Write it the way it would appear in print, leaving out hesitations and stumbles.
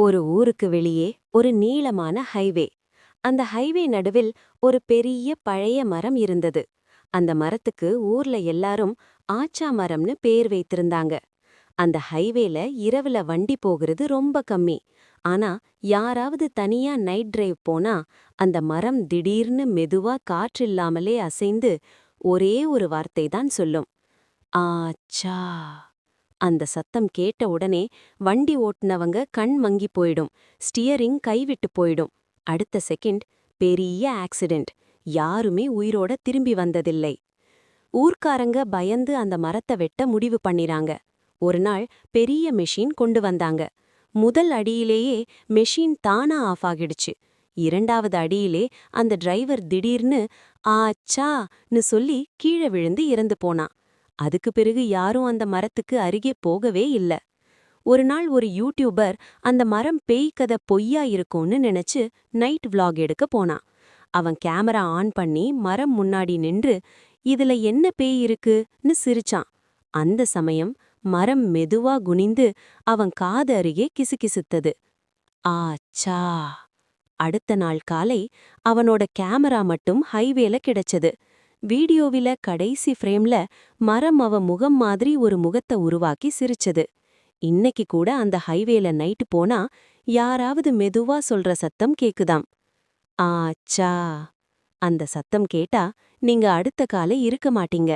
ஒரு ஊருக்கு வெளியே ஒரு நீளமான ஹைவே. அந்த ஹைவே நடுவில் ஒரு பெரிய பழைய மரம் இருந்தது. அந்த மரத்துக்கு ஊர்ல எல்லாரும் ஆச்சா மரம்னு பேர் வைத்திருந்தாங்க. அந்த ஹைவேல இரவுல வண்டி போகிறது ரொம்ப கம்மி. ஆனா யாராவது தனியா நைட் டிரைவ் போனா அந்த மரம் திடீர்னு மெதுவா காற்றில்லாமலே அசைந்து ஒரே ஒரு வார்த்தை தான் சொல்லும்: ஆச்சா. அந்த சத்தம் கேட்ட உடனே வண்டி ஓட்டுனவங்க கண் மங்கி போயிடும். ஸ்டியரிங் கைவிட்டு போயிடும். அடுத்த செகண்ட் பெரிய ஆக்சிடென்ட். யாருமே உயிரோட திரும்பி வந்ததில்லை. ஊர்க்காரங்க பயந்து அந்த மரத்தை வெட்ட முடிவு பண்ணிராங்க. ஒரு நாள் பெரிய மெஷின் கொண்டு வந்தாங்க. முதல் அடியிலேயே மெஷின் தானா ஆஃப் ஆகிடுச்சு. இரண்டாவது அடியிலே அந்த டிரைவர் திடீர்னு ஆச்சான்னு சொல்லி கீழே விழுந்து இறந்து போனான். அதுக்கு பிறகு யாரும் அந்த மரத்துக்கு அருகே போகவே இல்ல. ஒரு நாள் ஒரு யூடியூபர் அந்த மரம் பேய் கதை பொய்யா இருக்கும்னு நினைச்சு நைட் vlog எடுக்க போனான். அவன் கேமரா ஆன் பண்ணி மரம் முன்னாடி நின்று இதுல என்ன பேய் இருக்குன்னு சிரிச்சான். அந்த சமயம் மரம் மெதுவா குனிந்து அவன் காது அருகே கிசுகிசுத்தது. ஆச்சா. அடுத்த நாள் காலை அவனோட கேமரா மட்டும் ஹைவேல கிடைச்சது. வீடியோவில கடைசி ஃப்ரேம்ல மரம் அவ முகம் மாதிரி ஒரு முகத்தை உருவாக்கி சிரிச்சது. இன்னைக்கு கூட அந்த ஹைவேல நைட்டு போனா யாராவது மெதுவா சொல்ற சத்தம் கேக்குதாம்: ஆச்சா. அந்த சத்தம் கேட்டா நீங்க அடுத்த காலை இருக்க மாட்டீங்க.